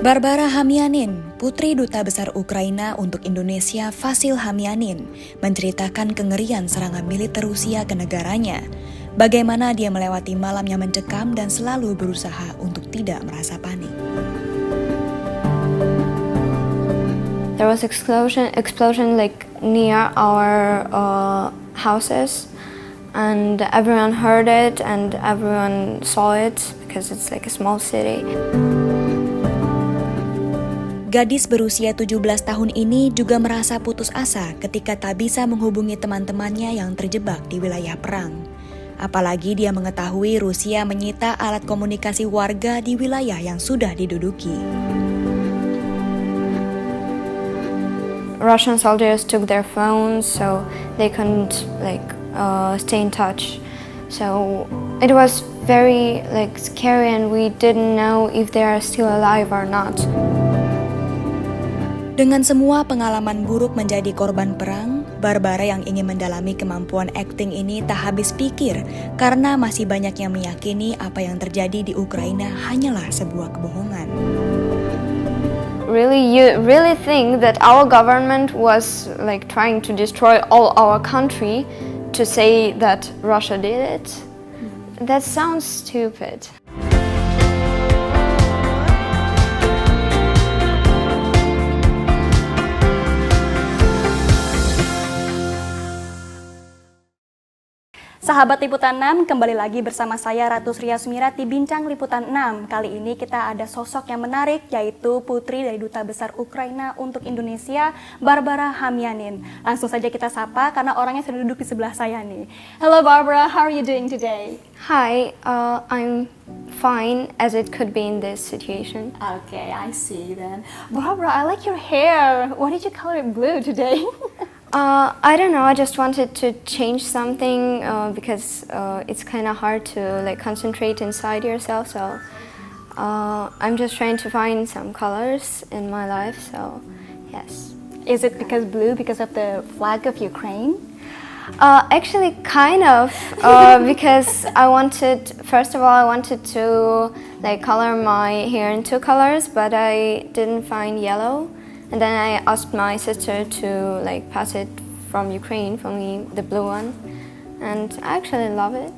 Varvara Hamianin, Putri Duta Besar Ukraina untuk Indonesia Vasil Hamianin, menceritakan kengerian serangan militer Rusia ke negaranya. Bagaimana dia melewati malamnya mencekam dan selalu berusaha untuk tidak merasa panik. There was explosion like near our houses, and everyone heard it and everyone saw it because it's like a small city. Gadis berusia 17 tahun ini juga merasa putus asa ketika tak bisa menghubungi teman-temannya yang terjebak di wilayah perang. Apalagi dia mengetahui Rusia menyita alat komunikasi warga di wilayah yang sudah diduduki. Russian soldiers took their phones, so they couldn't stay in touch. So it was very scary, and we didn't know if they are still alive or not. Dengan semua pengalaman buruk menjadi korban perang, Varvara yang ingin mendalami kemampuan akting ini tak habis pikir karena masih banyak yang meyakini apa yang terjadi di Ukraina hanyalah sebuah kebohongan. Really, you really think that our government was trying to destroy all our country to say that Russia did it? That sounds stupid. Sahabat Liputan 6, kembali lagi bersama saya Ratu Sria Sumirat di Bincang Liputan 6. Kali ini kita ada sosok yang menarik, yaitu Putri dari Duta Besar Ukraina untuk Indonesia, Varvara Hamianin. Langsung saja kita sapa karena orangnya sudah duduk di sebelah saya nih. Hello Varvara, how are you doing today? Hi, I'm fine as it could be in this situation. Okay, I see then. Varvara, I like your hair. Why did you color it blue today? I don't know, I just wanted to change something because it's kind of hard to concentrate inside yourself, so I'm just trying to find some colors in my life, so yes. Is it because blue, because of the flag of Ukraine? Actually kind of, because first of all I wanted to color my hair in two colors, but I didn't find yellow. And then I asked my sister to pass it from Ukraine for me, the blue one, and I actually love it.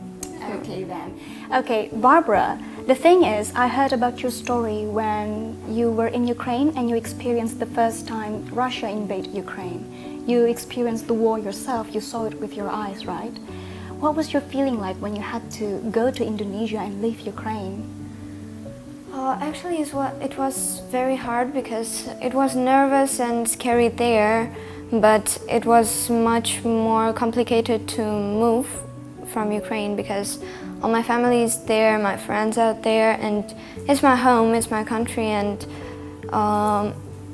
Okay then. Okay, Varvara, the thing is, I heard about your story when you were in Ukraine and you experienced the first time Russia invaded Ukraine. You experienced the war yourself, you saw it with your eyes, right? What was your feeling like when you had to go to Indonesia and leave Ukraine? Actually, it was very hard because it was nervous and scary there, but it was much more complicated to move from Ukraine because all my family is there, my friends out there, and it's my home, it's my country, and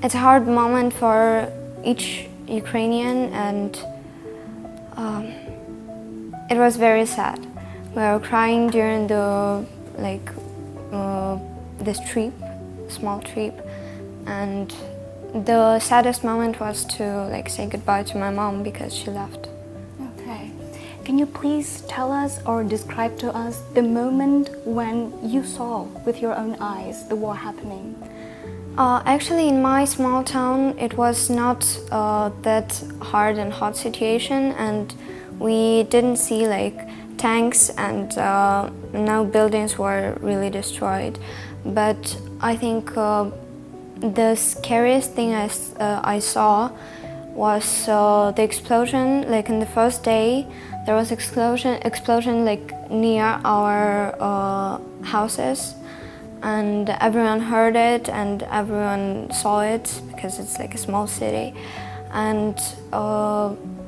it's a hard moment for each Ukrainian, and it was very sad. We were crying during this trip, small trip, and the saddest moment was to say goodbye to my mom because she left. Okay. Can you please tell us or describe to us the moment when you saw with your own eyes the war happening? Actually, in my small town, it was not that hard and hot situation, and we didn't see tanks, and no buildings were really destroyed. But I think the scariest thing I saw was the explosion. In the first day, there was explosion near our houses, and everyone heard it and everyone saw it because it's a small city. And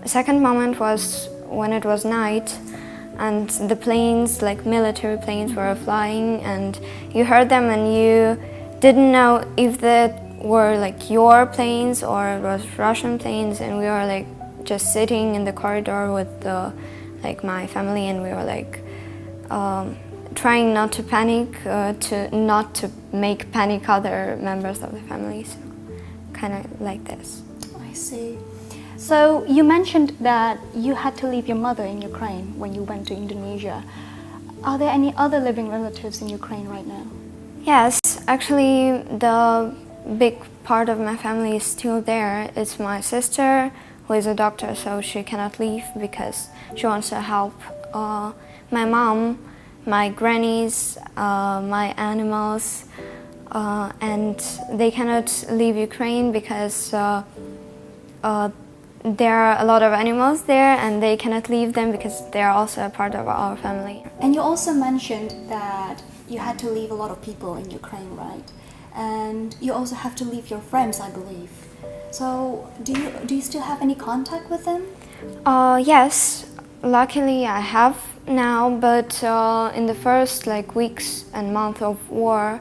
second moment was when it was night, and the planes, military planes, were flying, and you heard them, and you didn't know if that were your planes or it was Russian planes, and we were just sitting in the corridor with my family, and we were trying not to panic, not to make panic other members of the family, so kind of like this. I see. So you mentioned that you had to leave your mother in Ukraine when you went to Indonesia. Are there any other living relatives in Ukraine right now? Yes, actually the big part of my family is still there. It's my sister, who is a doctor, so she cannot leave because she wants to help my mom, my grannies, my animals, and they cannot leave Ukraine because there are a lot of animals there and they cannot leave them because they are also a part of our family. And you also mentioned that you had to leave a lot of people in Ukraine, right? And you also have to leave your friends, I believe. So do you still have any contact with them? Yes, luckily I have now, but in the first weeks and month of war,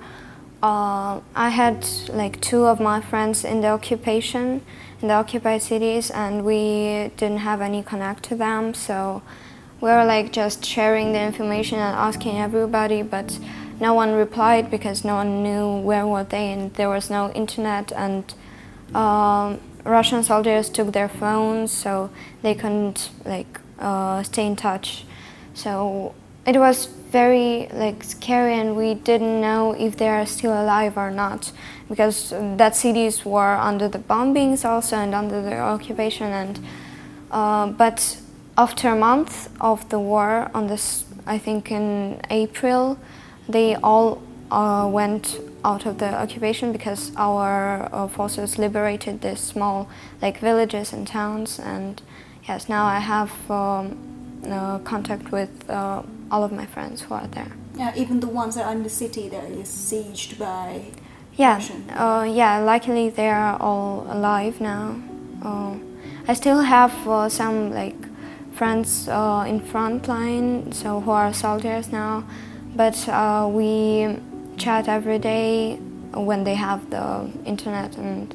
I had 2 of my friends in the occupation, in the occupied cities, and we didn't have any connect to them, so we were just sharing the information and asking everybody, but no one replied because no one knew where were they, and there was no internet, and Russian soldiers took their phones, so they couldn't stay in touch. So it was very scary, and we didn't know if they are still alive or not, because that cities were under the bombings also and under the occupation. And but after a month of the war, on this, I think in April, they all went out of the occupation because our forces liberated these small villages and towns. And yes, now I have contact with all of my friends who are there. Yeah, even the ones that are in the city that is sieged by Russian. Yeah, luckily they are all alive now. I still have some friends in front line, so who are soldiers now, but we chat every day when they have the internet, and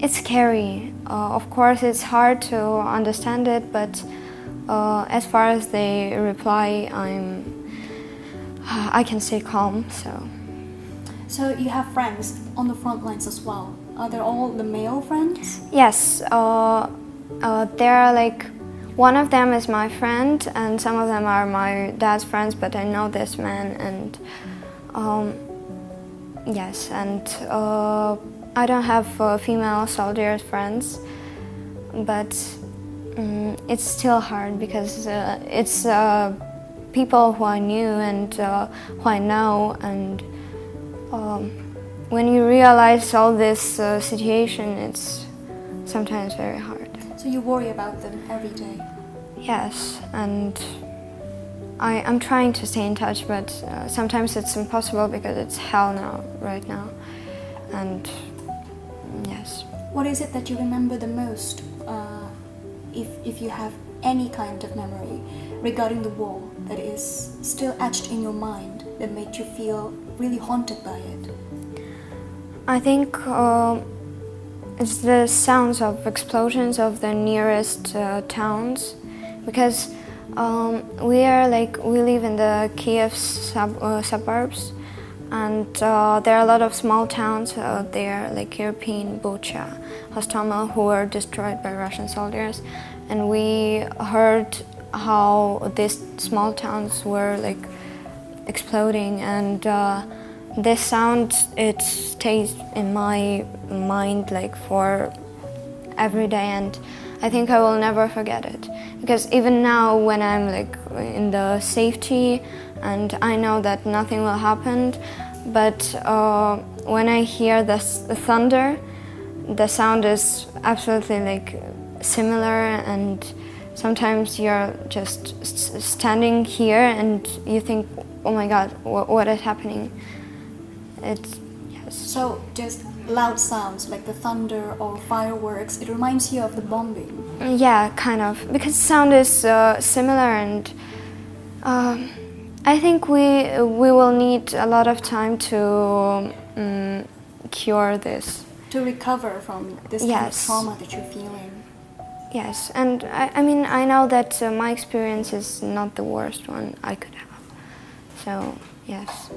it's scary. Of course, it's hard to understand it, but as far as they reply, I can stay calm. So you have friends on the front lines as well. Are they all the male friends? Yes, there are one of them is my friend, and some of them are my dad's friends. But I know this man, and yes, and I don't have female soldiers friends, but it's still hard because it's people who I knew and who I know, and when you realize all this situation, it's sometimes very hard. So you worry about them every day? Yes, and I'm trying to stay in touch, but sometimes it's impossible because it's hell now, right now, and yes. What is it that you remember the most, if you have any kind of memory regarding the war that is still etched in your mind, that made you feel really haunted by it? I think it's the sounds of explosions of the nearest towns, because we live in the Kiev suburbs, and there are a lot of small towns there, like Irpin, Bucha, Hostomel, who were destroyed by Russian soldiers, and we heard how these small towns were exploding, and this sound, it stays in my mind for every day, and I think I will never forget it, because even now when I'm in the safety and I know that nothing will happen, but when I hear the thunder, the sound is absolutely similar, and sometimes you're just standing here and you think, oh my God, what is happening? Yes. So just loud sounds like the thunder or fireworks, it reminds you of the bombing? Yeah, kind of, because sound is similar, and I think we will need a lot of time to cure this. To recover from this kind of trauma that you're feeling. Yes, and I mean, I know that my experience is not the worst one I could have. So, yes.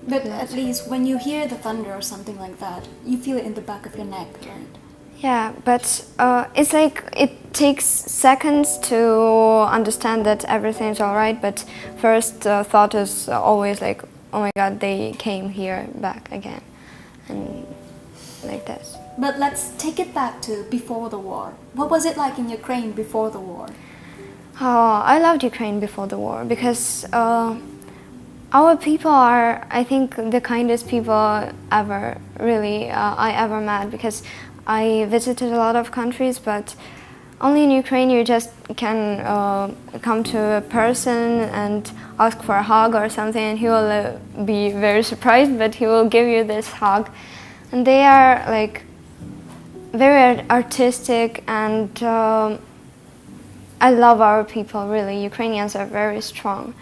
But at least when you hear the thunder or something like that, you feel it in the back of your neck, right? Yeah, but it's it takes seconds to understand that everything's all right, but first thought is always oh my God, they came here back again, and like this. But let's take it back to before the war. What was it like in Ukraine before the war? Oh, I loved Ukraine before the war because our people are, I think, the kindest people ever, really, I ever met, because I visited a lot of countries, but only in Ukraine you just can come to a person and ask for a hug or something, and he will be very surprised, but he will give you this hug. And they are like very artistic, and I love our people, really. Ukrainians are very strong.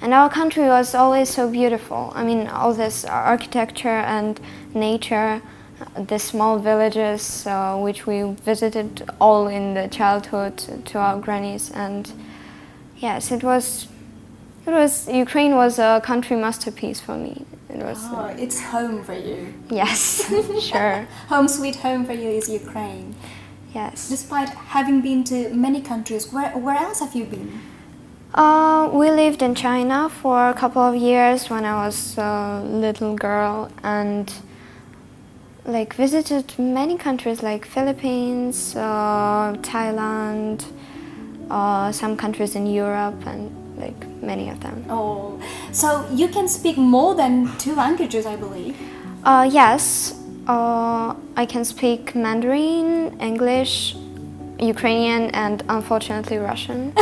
And our country was always so beautiful. I mean, all this architecture and nature, the small villages which we visited all in the childhood to our grannies. And yes, Ukraine was a country masterpiece for me. It was. Oh, it's home for you. Yes, sure. Home sweet home for you is Ukraine. Yes. Despite having been to many countries, where else have you been? We lived in China for a couple of years when I was a little girl, and like visited many countries like Philippines, Thailand, some countries in Europe, and like many of them. Oh, so you can speak more than 2 languages, I believe. Yes, I can speak Mandarin, English, Ukrainian, and unfortunately Russian.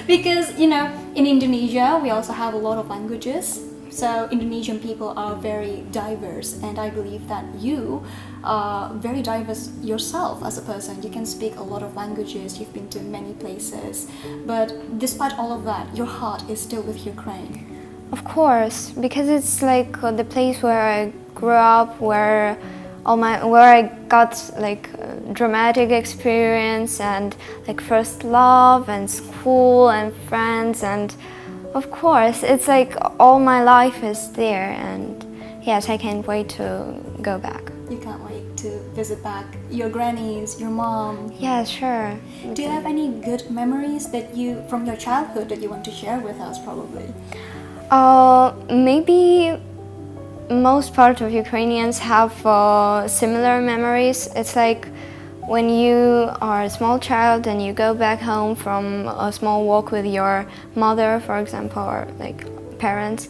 Because, you know, in Indonesia we also have a lot of languages. So Indonesian people are very diverse, and I believe that you are very diverse yourself as a person. You can speak a lot of languages, you've been to many places, but despite all of that, your heart is still with Ukraine. Of course, because it's like the place where I grew up, where I got like dramatic experience and like first love and school and friends, and of course it's like all my life is there, and yes, I can't wait to go back. You can't wait to visit back your grannies, your mom. Yeah, sure. Do you have any good memories that you from your childhood that you want to share with us, probably? Maybe most part of Ukrainians have similar memories. It's like when you are a small child and you go back home from a small walk with your mother, for example, or like parents,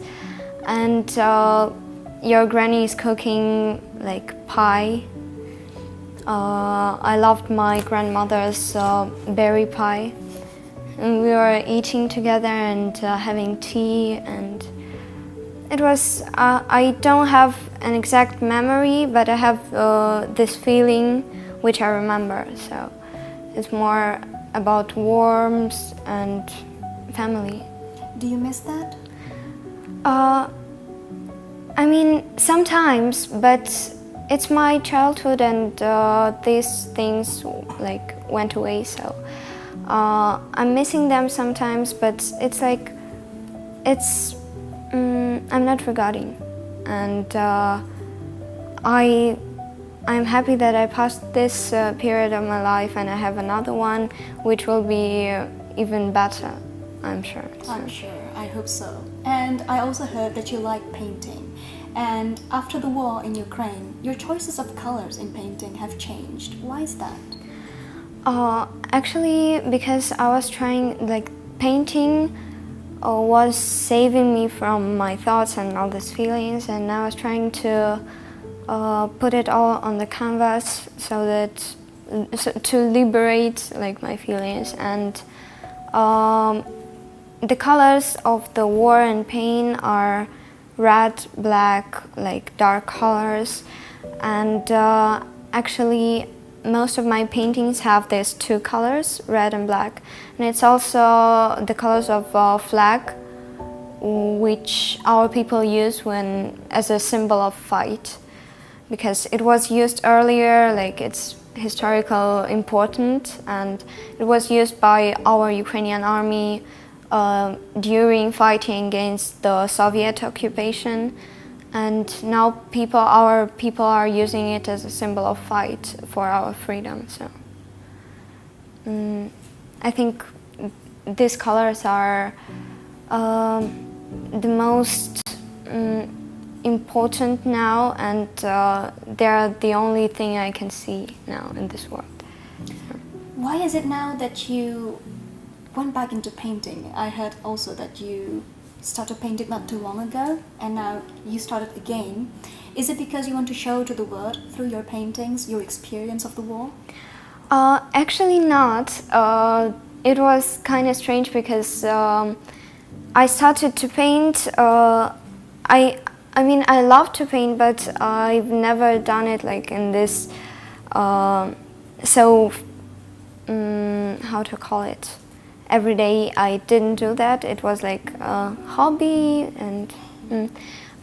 and your granny is cooking like pie. I loved my grandmother's berry pie. And we were eating together and having tea, and it was, I don't have an exact memory, but I have this feeling which I remember, so it's more about warmth and family. Do you miss that? I mean, sometimes, but it's my childhood, and these things like went away, so I'm missing them sometimes, but it's like, I'm not forgetting, and I'm happy that I passed this period of my life, and I have another one which will be even better, I'm sure. So. I'm sure, I hope so. And I also heard that you like painting. And after the war in Ukraine, your choices of colors in painting have changed. Why is that? Actually, because I was trying, like, painting was saving me from my thoughts and all these feelings, and I was trying to put it all on the canvas so that to liberate like my feelings. And the colors of the war and pain are red, black, like dark colors, and actually most of my paintings have these 2 colors, red and black, and it's also the colors of flag, which our people use when as a symbol of fight, because it was used earlier, like it's historical important, and it was used by our Ukrainian army during fighting against the Soviet occupation, and now our people are using it as a symbol of fight for our freedom. So I think these colors are the most important now, and they're the only thing I can see now in this world. Why is it now that you went back into painting? I heard also that you started painting not too long ago, and now you started again. Is it because you want to show to the world through your paintings your experience of the war? Actually not. It was kind of strange because I started to paint. I mean, I love to paint, but I've never done it like in this. How to call it? Every day I didn't do that. It was like a hobby, and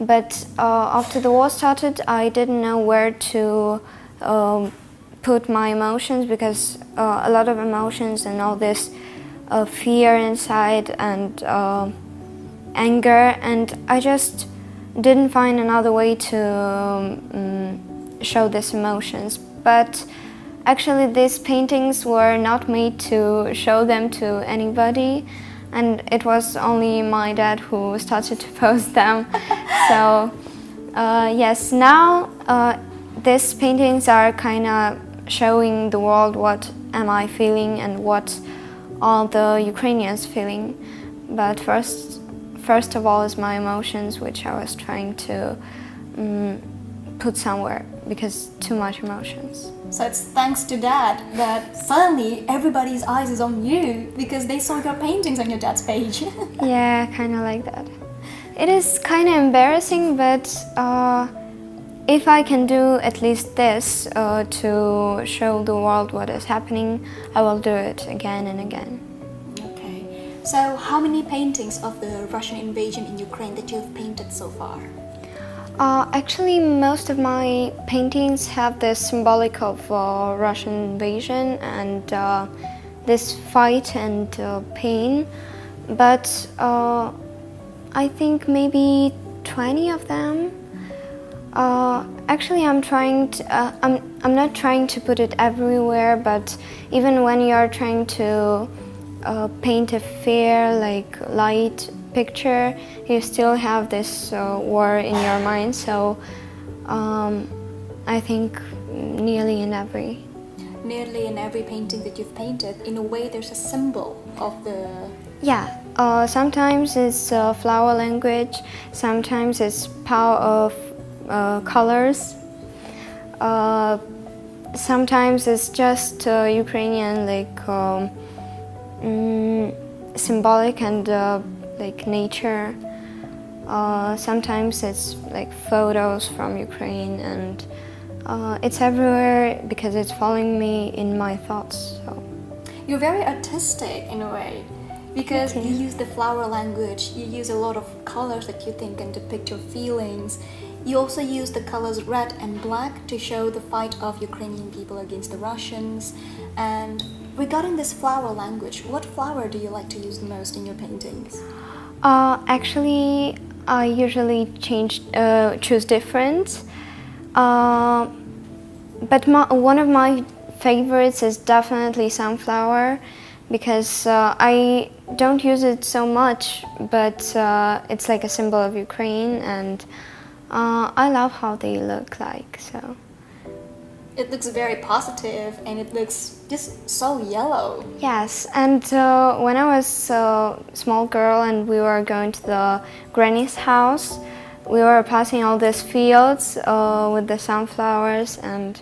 but after the war started, I didn't know where to put my emotions, because a lot of emotions and all this fear inside and anger, and I just didn't find another way to show these emotions. But actually these paintings were not made to show them to anybody, and it was only my dad who started to post them. So yes, now these paintings are kind of showing the world what am I feeling and what all the Ukrainians feeling. But first of all is my emotions, which I was trying to put somewhere, because too much emotions. So it's thanks to Dad that suddenly everybody's eyes is on you because they saw your paintings on your dad's page. Yeah, kind of like that. It is kind of embarrassing, but if I can do at least this to show the world what is happening, I will do it again and again. Okay. So how many paintings of the Russian invasion in Ukraine that you've painted so far? Actually, most of my paintings have this symbolic of Russian invasion and this fight and pain, but I think maybe 20 of them. Actually, I'm not trying to put it everywhere, but even when you are trying to paint a fair, like light picture, you still have this war in your mind. So I think nearly in every painting that you've painted, in a way there's a symbol of the... Yeah, sometimes it's flower language, sometimes it's power of colors, sometimes it's just Ukrainian, like symbolic and like nature. Sometimes it's like photos from Ukraine, and it's everywhere because it's following me in my thoughts. So. You're very artistic in a way, because you use the flower language, you use a lot of colors that you think can depict your feelings. You also use the colors red and black to show the fight of Ukrainian people against the Russians. And regarding this flower language, what flower do you like to use the most in your paintings? Actually, I usually choose different. But one of my favorites is definitely sunflower, because I don't use it so much, but it's like a symbol of Ukraine, and I love how they look like. So it looks very positive, and it looks just so yellow. Yes, and when I was a small girl and we were going to the granny's house, we were passing all these fields with the sunflowers, and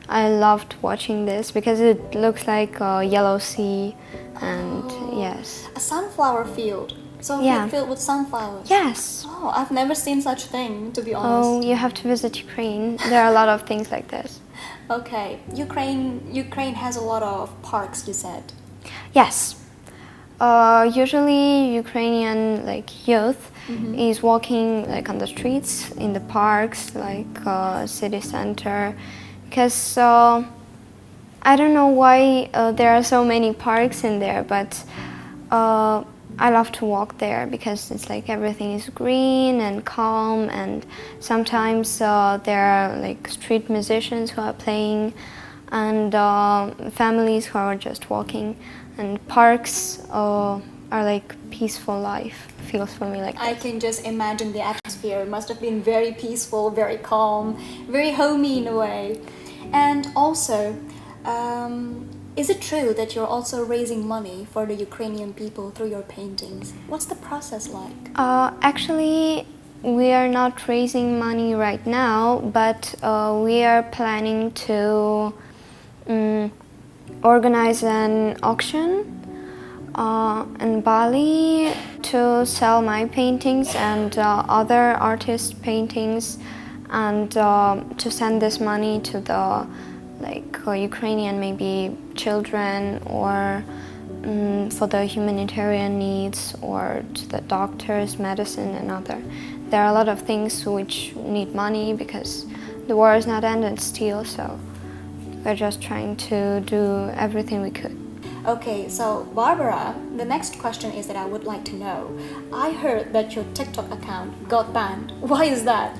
I loved watching this because it looks like a yellow sea, and yes. A sunflower field. So Yeah. filled with sunflowers. Yes. Oh, I've never seen such thing, to be honest. Oh, you have to visit Ukraine. There are a lot of things like this. Okay, Ukraine has a lot of parks, you said. Yes. Usually Ukrainian youth is walking on the streets, in the parks, city center, because I don't know why there are so many parks in there, but I love to walk there because it's everything is green and calm, and sometimes there are street musicians who are playing, and families who are just walking, and parks are like peaceful life. Feels for me like I this. can just imagine the atmosphere. It must have been very peaceful, very calm, very homey in a way. And also, is it true that you're also raising money for the Ukrainian people through your paintings? What's the process like? Actually, we are not raising money right now, but we are planning to organize an auction in Bali to sell my paintings and other artists' paintings, and to send this money to the Ukrainian maybe children, or for the humanitarian needs, or to the doctors, medicine, and other. There are a lot of things which need money because the war is not ended still, so we're just trying to do everything we could. Okay, so Barbara, the next question is that I would like to know. I heard that your TikTok account got banned. Why is that?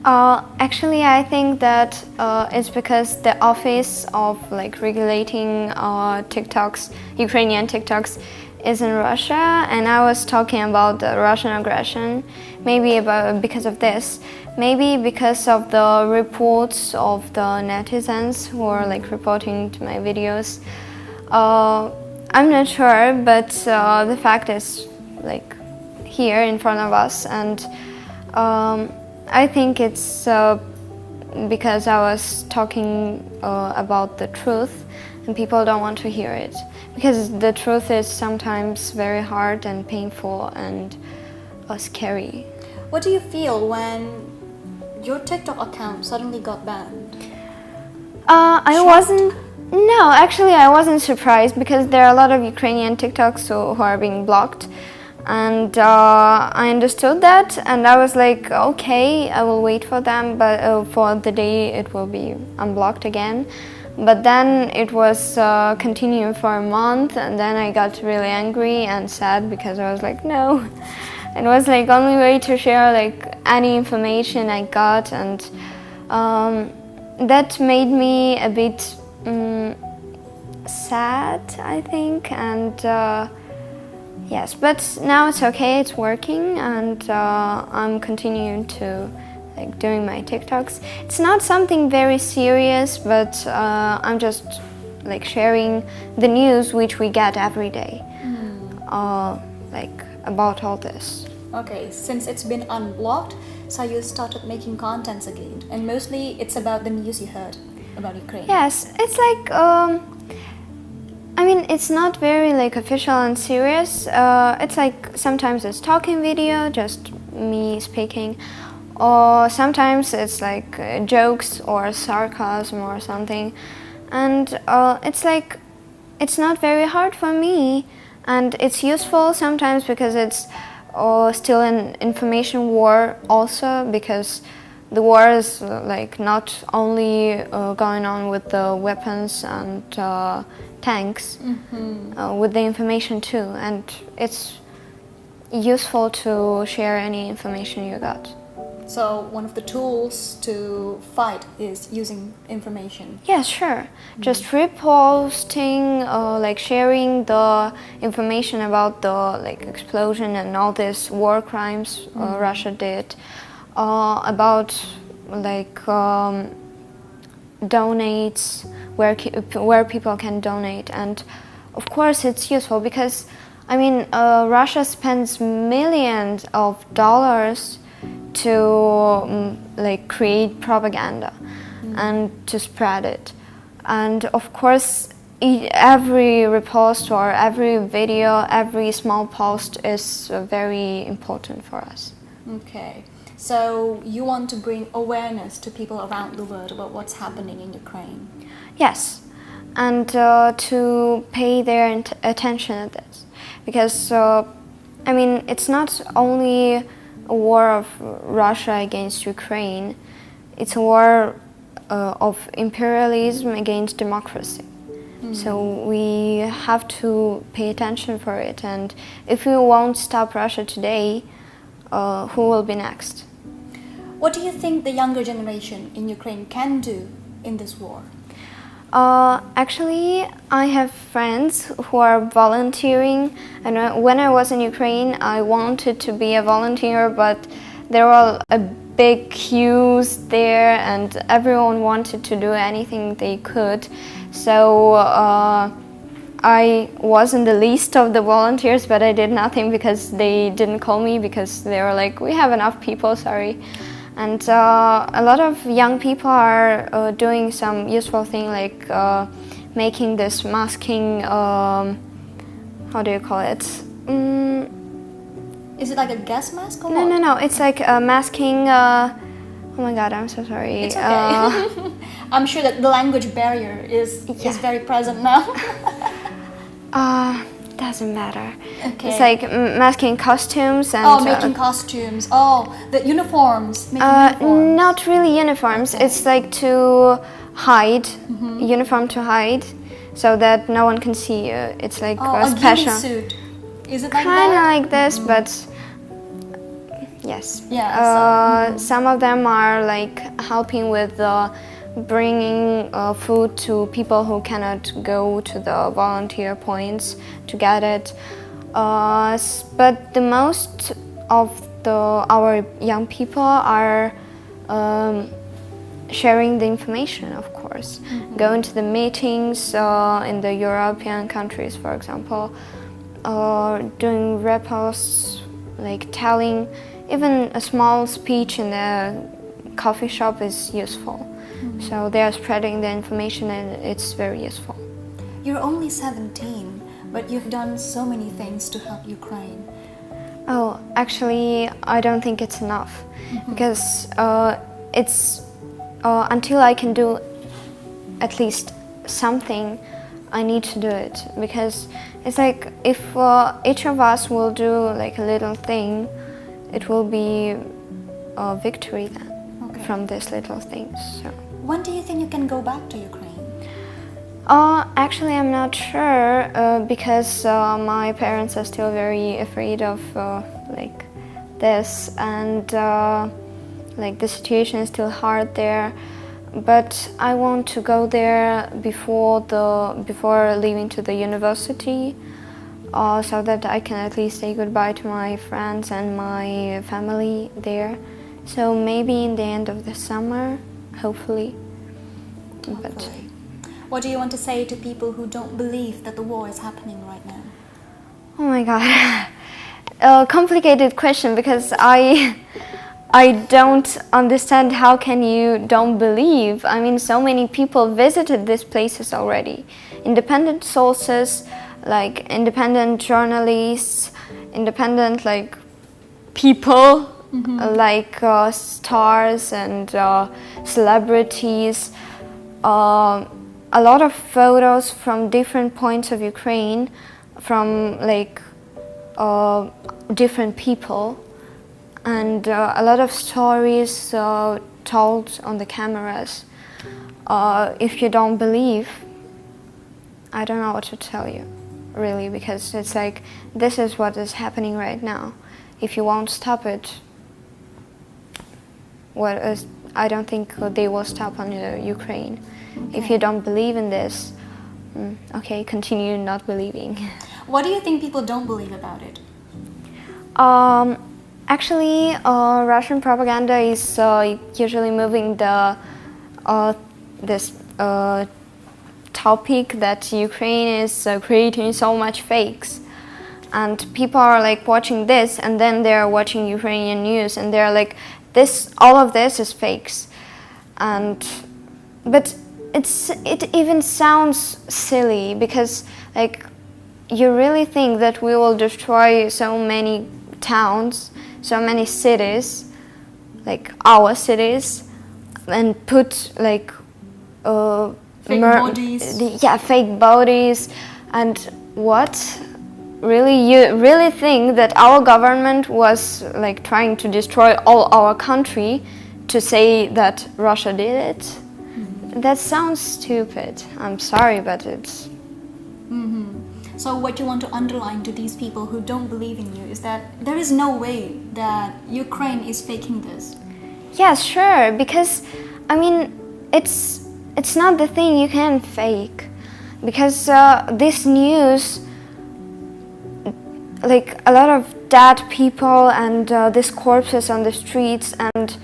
Actually, I think that it's because the office of regulating TikToks, Ukrainian TikToks, is in Russia, and I was talking about the Russian aggression. Maybe because of this, maybe because of the reports of the netizens who are reporting to my videos. I'm not sure, but the fact is here in front of us, and I think it's because I was talking about the truth, and people don't want to hear it, because the truth is sometimes very hard and painful and scary. What do you feel when your TikTok account suddenly got banned? I wasn't surprised, because there are a lot of Ukrainian TikToks who are being blocked. And I understood that, and I was like, okay, I will wait for them, but for the day it will be unblocked again. But then it was continuing for a month, and then I got really angry and sad, because I was like, no. It was only way to share any information I got, and that made me a bit sad, I think, and yes, but now it's okay, it's working, and I'm continuing to doing my TikToks. It's not something very serious, but I'm just sharing the news which we get every day, about all this. Okay, since it's been unblocked, so you started making contents again, and mostly it's about the news you heard about Ukraine. Yes, it's it's not very official and serious. It's sometimes it's talking video, just me speaking, or sometimes it's jokes or sarcasm or something, and it's not very hard for me, and it's useful sometimes because it's still an information war also, because the war is not only going on with the weapons and tanks, with the information too, and it's useful to share any information you got. So one of the tools to fight is using information. Yeah, sure. Just reposting, sharing the information about the explosion and all these war crimes Russia did, about donates, where people can donate, and of course it's useful because Russia spends millions of dollars to create propaganda and to spread it, and of course every repost or every video, every small post is very important for us. Okay, so you want to bring awareness to people around the world about what's happening in Ukraine? Yes, and to pay their attention at this, because it's not only a war of Russia against Ukraine, it's a war of imperialism against democracy. So we have to pay attention for it, and if we won't stop Russia today, who will be next? What do you think the younger generation in Ukraine can do in this war? Actually, I have friends who are volunteering, and when I was in Ukraine, I wanted to be a volunteer, but there were a big queues there, and everyone wanted to do anything they could. So I was in the list of the volunteers, but I did nothing because they didn't call me because they were like, "We have enough people, sorry." And a lot of young people are doing some useful thing like making this masking, how do you call it? Is it like a gas mask or No, it's like masking, oh my god, I'm so sorry. It's okay. I'm sure that the language barrier is very present now. Doesn't matter. Okay. It's like masking costumes and... making costumes. The uniforms. Making uniforms. Not really uniforms. Okay. It's like to hide, uniform to hide, so that no one can see you. It's like a special... suit. Is it like kind of that? like this, but yes. Yeah. Some of them are like helping with bringing food to people who cannot go to the volunteer points to get it. But the most of our young people are sharing the information, of course. Going to the meetings in the European countries, for example, doing reposts, like telling. Even a small speech in a coffee shop is useful. So they are spreading the information, and it's very useful. You're only 17, but you've done so many things to help Ukraine. Oh, actually, I don't think it's enough, because it's until I can do at least something, I need to do it. Because it's like if each of us will do like a little thing, it will be a victory then from these little things. So. When do you think you can go back to Ukraine? Actually, I'm not sure because my parents are still very afraid of like this, and like the situation is still hard there. But I want to go there before leaving to the university, so that I can at least say goodbye to my friends and my family there. So maybe in the end of the summer, hopefully. But what do you want to say to people who don't believe that the war is happening right now? oh my god, a complicated question, because I don't understand how can you don't believe. I mean, so many people visited these places already. Independent sources, like independent journalists, independent like people, like stars and celebrities. A lot of photos from different points of Ukraine, from like different people, and a lot of stories told on the cameras. If you don't believe, I don't know what to tell you, really, because it's like this is what is happening right now. If you won't stop it, I don't think they will stop on Ukraine. If you don't believe in this, okay, continue not believing. What do you think people don't believe about it? Actually, Russian propaganda is usually moving this topic that Ukraine is creating so much fakes. And people are like watching this, and then they're watching Ukrainian news, and they're like, all of this is fakes. But it even sounds silly, because like you really think that we will destroy so many towns, so many cities, like our cities, and put like fake bodies. Fake bodies, and what? Really, you really think that our government was like trying to destroy all our country to say that Russia did it? That sounds stupid. I'm sorry, but it's... So what you want to underline to these people who don't believe in you is that there is no way that Ukraine is faking this. Yes, sure, because I mean it's it's not the thing you can fake, because this news, like a lot of dead people and these corpses on the streets, and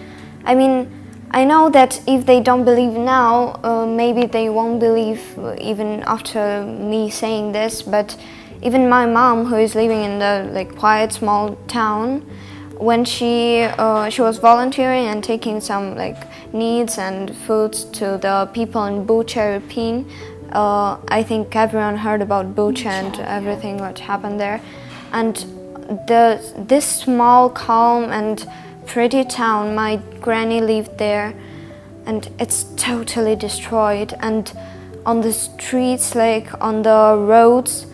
I mean, I know that if they don't believe now, maybe they won't believe even after me saying this, but even my mom, who is living in the like quiet small town, when she was volunteering and taking some like needs and foods to the people in Bucha, Irpin, I think everyone heard about Bucha and everything what happened there, and this small, calm and pretty town, my granny lived there, and it's totally destroyed. And on the streets, like on the roads,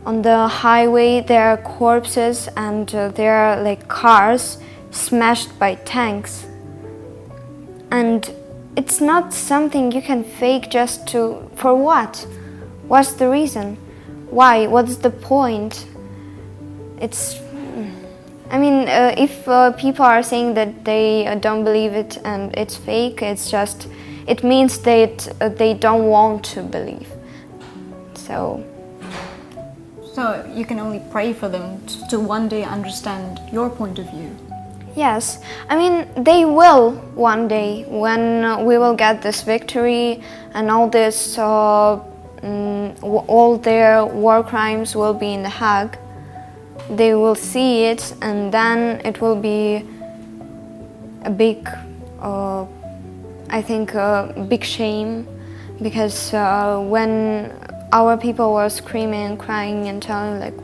on the highway, there are corpses, and there are like cars smashed by tanks. And it's not something you can fake just to, for what? What's the reason? Why? What's the point? I mean, if people are saying that they don't believe it and it's fake, it means that they don't want to believe. So you can only pray for them to one day understand your point of view. Yes, I mean, they will one day, when we will get this victory and all this, all their war crimes will be in The Hague. They will see it, and then it will be a big, I think, big shame, because when our people were screaming and crying and telling like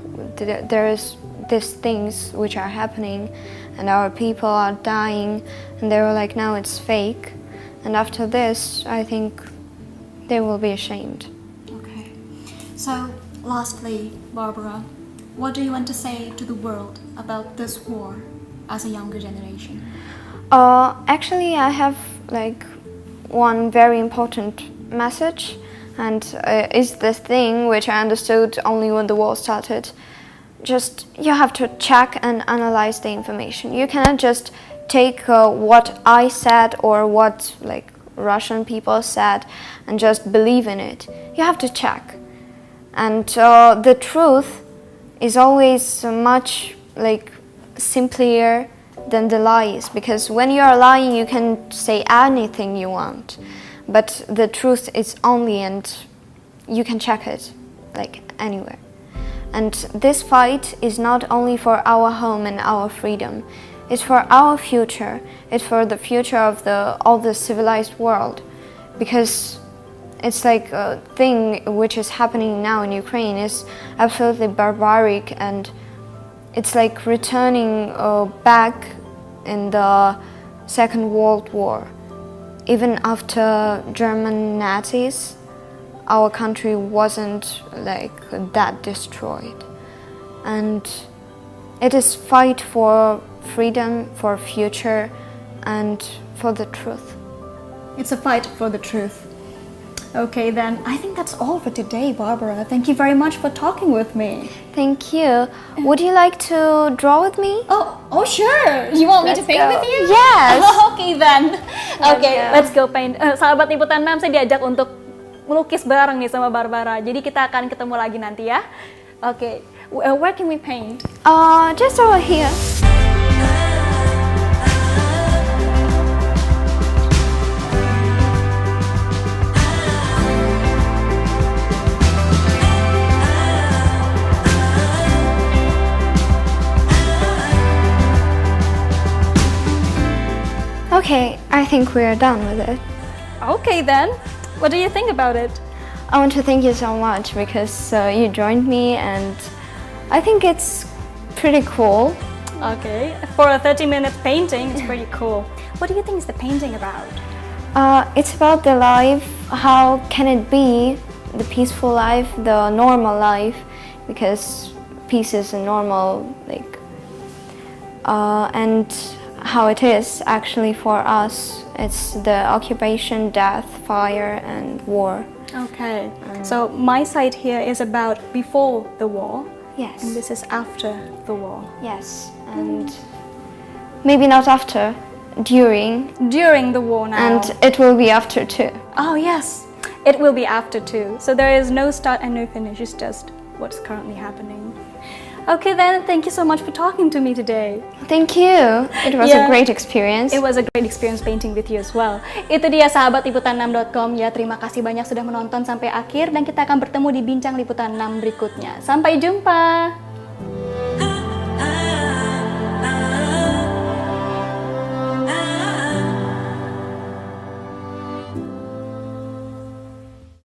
there is these things which are happening, and our people are dying, and they were like, no, it's fake. And after this, I think they will be ashamed. Okay. So, lastly, Barbara, what do you want to say to the world about this war as a younger generation? Actually, I have like one very important message, and it's the thing which I understood only when the war started. Just you have to check and analyze the information. You cannot just take what I said or what like Russian people said and just believe in it. You have to check, and the truth is always much like simpler than the lies, because when you are lying you can say anything you want, but the truth is only, and you can check it like anywhere. And this fight is not only for our home and our freedom, it's for our future, it's for the future of all the civilized world, because it's like a thing which is happening now in Ukraine is absolutely barbaric, and it's like returning back in the Second World War. Even after German Nazis, our country wasn't like that destroyed. And it is fight for freedom, for future, and for the truth. It's a fight for the truth. Okay, then I think that's all for today, Barbara. Thank you very much for talking with me. Thank you. Would you like to draw with me? Oh, sure. You want me to paint with you? Yes. Okay then. Okay, let's go paint. Sahabat Liputan 6, saya diajak untuk melukis bareng nih sama Barbara. Jadi kita akan ketemu lagi nanti ya. Okay, where can we paint? Just over here. Okay, I think we are done with it. Okay then. What do you think about it? I want to thank you so much because you joined me, and I think it's pretty cool. Okay, for a 30-minute painting, it's pretty cool. What do you think is the painting about? It's about the life. How can it be the peaceful life, the normal life? Because peace is a normal, like, and how it is actually for us. It's the occupation, death, fire, and war. Okay, so my side here is about before the war. Yes. And this is after the war. Yes, and maybe not after, during. During the war now. And it will be after too. Oh yes, it will be after too. So there is no start and no finish, it's just what's currently happening. Okay then, thank you so much for talking to me today. Thank you. It was a great experience. It was a great experience painting with you as well. Itu dia sahabat liputan6.com ya. Terima kasih banyak sudah menonton sampai akhir dan kita akan bertemu di Bincang Liputan 6 berikutnya. Sampai jumpa.